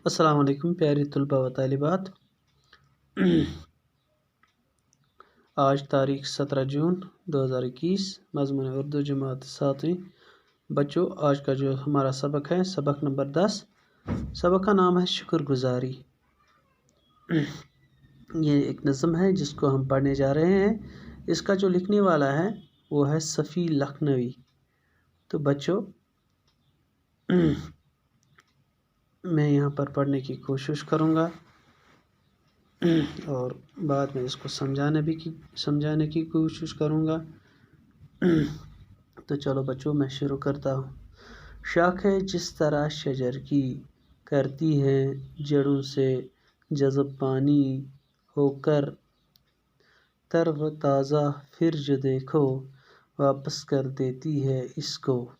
السلام علیکم پیارے طلباء و طالبات۔ آج تاریخ 17 جون 2021، مضمون اردو جماعت 7ویں۔ بچوں، آج کا جو ہمارا سبق ہے سبق نمبر 10، سبق کا نام ہے شکر گزاری۔ یہ ایک نظم ہے جس کو ہم پڑھنے جا رہے ہیں۔ اس کا جو لکھنے والا ہے وہ ہے صفی لکھنوی۔ تو بچوں، میں یہاں پر پڑھنے کی کوشش کروں گا اور بعد میں اس کو سمجھانے کی کوشش کروں گا۔ تو چلو بچوں، میں شروع کرتا ہوں۔ شاخیں جس طرح شجر کی کرتی ہیں جڑوں سے جذب پانی، ہو کر تر و تازہ پھر جو دیکھو واپس کر دیتی ہے اس کو۔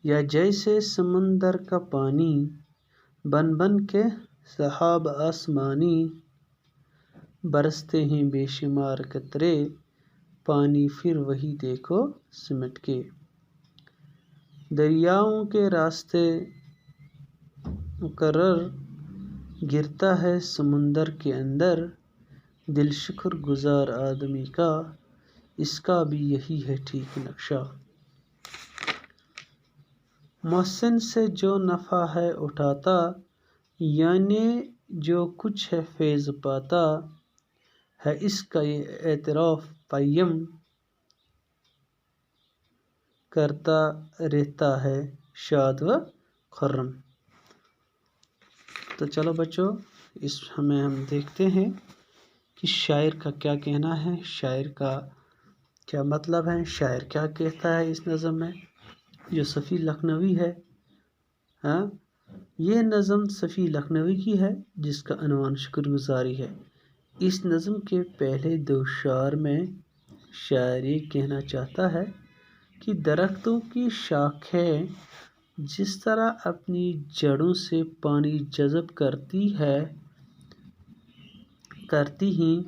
یا جیسے سمندر کا پانی بن بن کے سحاب آسمانی، برستے ہیں بے شمار قطرے پانی پھر وہی دیکھو سمٹ کے۔ دریاؤں کے راستے مقرر گرتا ہے سمندر کے اندر، دل شکر گزار آدمی کا اس کا بھی یہی ہے ٹھیک نقشہ۔ محسن سے جو نفع ہے اٹھاتا، یعنی جو کچھ ہے فیض پاتا ہے، اس کا یہ اعتراف قیم کرتا رہتا ہے شاد و خرم۔ تو چلو بچوں، اس ہمیں ہم دیکھتے ہیں کہ شاعر کا کیا کہنا ہے، شاعر کا کیا مطلب ہے، شاعر کیا کہتا ہے اس نظم میں جو صفی لکھنوی ہے۔ یہ نظم صفی لکھنوی کی ہے جس کا عنوان شکر گزاری ہے۔ اس نظم کے پہلے دو اشعار میں شاعر یہ کہنا چاہتا ہے کہ درختوں کی شاخیں جس طرح اپنی جڑوں سے پانی جذب کرتی ہیں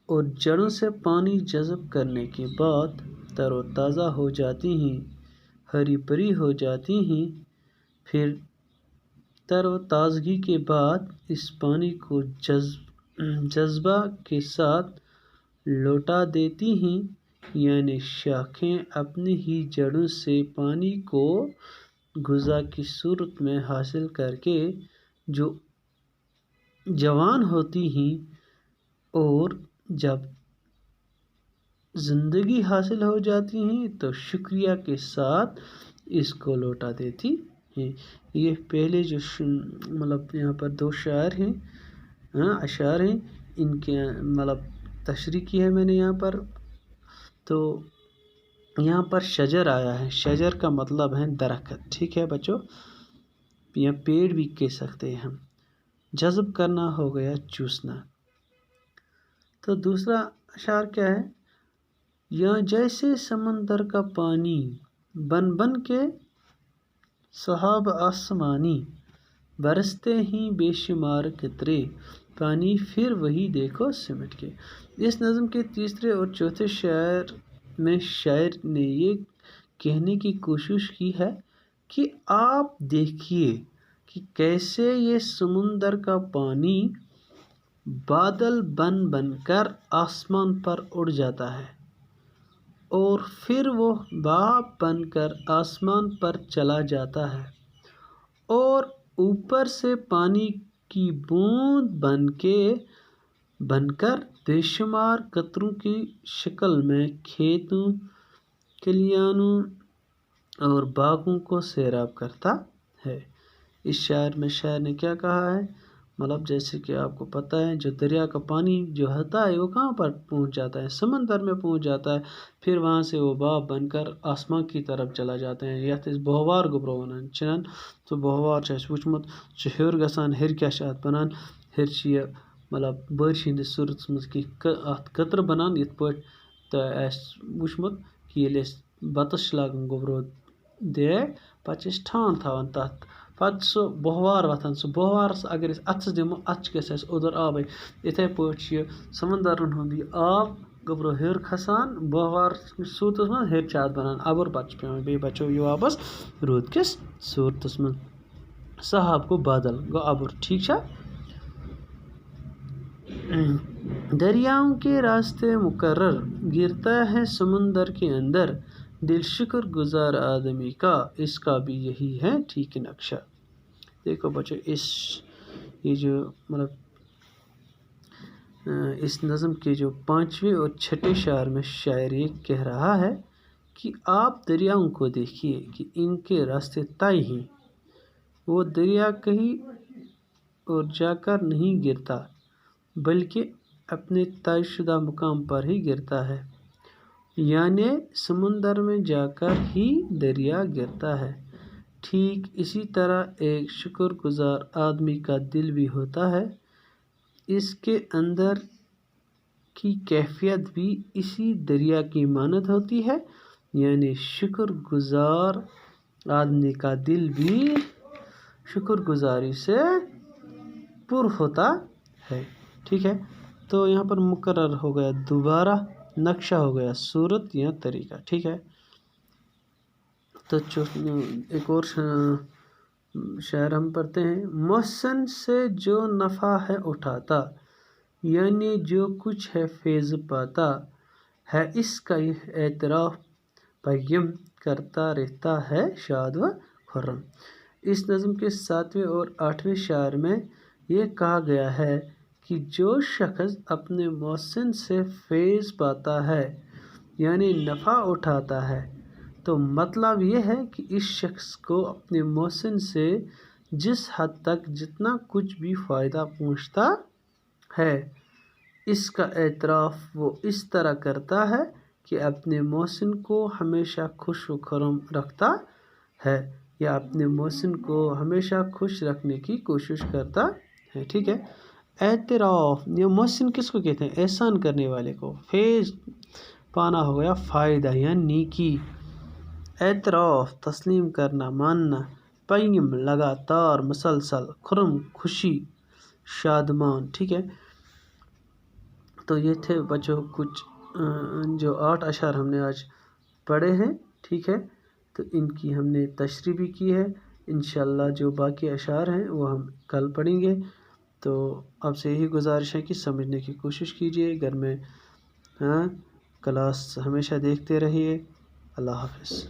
اور جڑوں سے پانی جذب کرنے کے بعد تر و تازہ ہو جاتی ہیں، ہری بھری ہو جاتی ہیں، پھر تر و تازگی کے بعد اس پانی کو جذبہ کے ساتھ لوٹا دیتی ہیں، یعنی شاخیں اپنی ہی جڑوں سے پانی کو غذا کی صورت میں حاصل کر کے جو جوان ہوتی ہیں اور جب زندگی حاصل ہو جاتی ہیں تو شکریہ کے ساتھ اس کو لوٹا دیتی ہیں۔ یہ پہلے جو مطلب یہاں پر دو شاعر ہیں، اشعار ہیں، ان کے مطلب تشریح کی ہے میں نے یہاں پر۔ تو یہاں پر شجر آیا ہے، شجر کا مطلب ہے درخت، ٹھیک ہے بچوں، یا پیڑ بھی کہہ سکتے ہیں ہم۔ جذب کرنا ہو گیا چوسنا۔ تو دوسرا اشعار کیا ہے؟ یا جیسے سمندر کا پانی بن بن کے سحاب آسمانی، برستے ہیں بے شمار قطرے پانی پھر وہی دیکھو سمٹ کے۔ اس نظم کے تیسرے اور چوتھے شعر میں شاعر نے یہ کہنے کی کوشش کی ہے کہ آپ دیکھیے کہ کیسے یہ سمندر کا پانی بادل بن بن کر آسمان پر اڑ جاتا ہے اور پھر وہ بھاپ بن کر آسمان پر چلا جاتا ہے اور اوپر سے پانی کی بوند بن کر بے شمار قطروں کی شکل میں کھیتوں، کلیانوں اور باغوں کو سیراب کرتا ہے۔ اس شعر میں شاعر نے کیا کہا ہے؟ مطلب جیسے کہ آپ کو پتہ ہے جو دریا کا پانی جو ہوتا ہے وہ کہاں پر پہنچ جاتا ہے؟ سمندر میں پہنچ جاتا ہے، پھر وہاں سے وہ بھاپ بن کر آسمان کی طرف چلا جاتے ہیں۔ یتھ اس بہوار گوبرو ونان چنان تو بہوار چھ اس وچمت چھ ہیور گژھان، ہیٚرِ کیاہ چھِ اتھ بنان؟ ہیٚرِ چھِ یہ مطلب بارش ہندس صورتس مز کی اتھ قطرٕ بنان یتھ پٲٹھۍ تۄہہِ آسہِ وٕچھمُت کہ ییٚلہِ أسۍ بتس چھِ لاگان گوبرو دیگ پتہٕ چھِ أسۍ ٹھانٛڈ تھاوان تتھ، پتہٕ سُہ بہوار وۄتھان، سُہ بہوارس اگر أسۍ اتھس دِمو اتھ چھِ گژھِ اسہِ اوٚدُر آبٕے۔ یِتھے پٲٹھۍ چھِ یہِ سمندرن ہُنٛد یہِ آب گوبرو ہیٚور کھسان بہوار صوٗرتس منٛز، ہیٚرِ چھِ اتھ بنان اَبُر، پتہٕ چھِ پیٚوان بیٚیہِ بچو یہِ واپس روٗد کِس صوٗرتس منٛز۔ صحاب کو بادل گو ابر ٹھیک چھا دریاؤں کے راستے مقرر گرتا ہے سمندر کے اندر دل شکر گزار آدمی کا اس کا بھی یہی ہے ٹھیک نقشہ. دیکھو بچو یہ جو مطلب اس نظم کے جو 5ویں اور 6ٹھے شعر میں شاعر یہ کہہ رہا ہے کہ آپ دریاؤں کو دیکھیے کہ ان کے راستے طے ہیں. وہ دریا کہیں اور جا کر نہیں گرتا بلکہ اپنے طے شدہ مقام پر ہی گرتا ہے، یعنی سمندر میں جا کر ہی دریا گرتا ہے. ٹھیک اسی طرح ایک شکر گزار آدمی کا دل بھی ہوتا ہے، اس کے اندر کی کیفیت بھی اسی دریا کی مانند ہوتی ہے، یعنی شکر گزار آدمی کا دل بھی شکر گزاری سے پر ہوتا ہے. ٹھیک ہے، تو یہاں پر مقرر ہو گیا دوبارہ، نقشہ ہو گیا صورت یا طریقہ. ٹھیک ہے، تو ایک اور شعر ہم پڑھتے ہیں. محسن سے جو نفع ہے اٹھاتا، یعنی جو کچھ ہے فیض پاتا ہے، اس کا یہ اعتراف پیم کرتا رہتا ہے شاد و خرم. اس نظم کے 7ویں اور 8ویں شعر میں یہ کہا گیا ہے کہ جو شخص اپنے محسن سے فیض پاتا ہے یعنی نفع اٹھاتا ہے، تو مطلب یہ ہے کہ اس شخص کو اپنے محسن سے جس حد تک جتنا کچھ بھی فائدہ پہنچتا ہے، اس کا اعتراف وہ اس طرح کرتا ہے کہ اپنے محسن کو ہمیشہ خوش و خرم رکھتا ہے یا اپنے محسن کو ہمیشہ خوش رکھنے کی کوشش کرتا ہے. ٹھیک ہے، اعتراف یا محسن کس کو کہتے ہیں؟ احسان کرنے والے کو. فیض پانا ہو گیا فائدہ یا نیکی. اعتراف تسلیم کرنا، ماننا. پیم لگاتار، مسلسل. خرم خوشی، شادمان. ٹھیک ہے، تو یہ تھے بچوں کچھ جو 8 اشعار ہم نے آج پڑھے ہیں. ٹھیک ہے، تو ان کی ہم نے تشریح بھی کی ہے. انشاءاللہ جو باقی اشعار ہیں وہ ہم کل پڑھیں گے. تو آپ سے یہی گزارش ہے کہ سمجھنے کی کوشش کیجیے گھر میں. کلاس ہمیشہ دیکھتے رہیے. اللہ حافظ.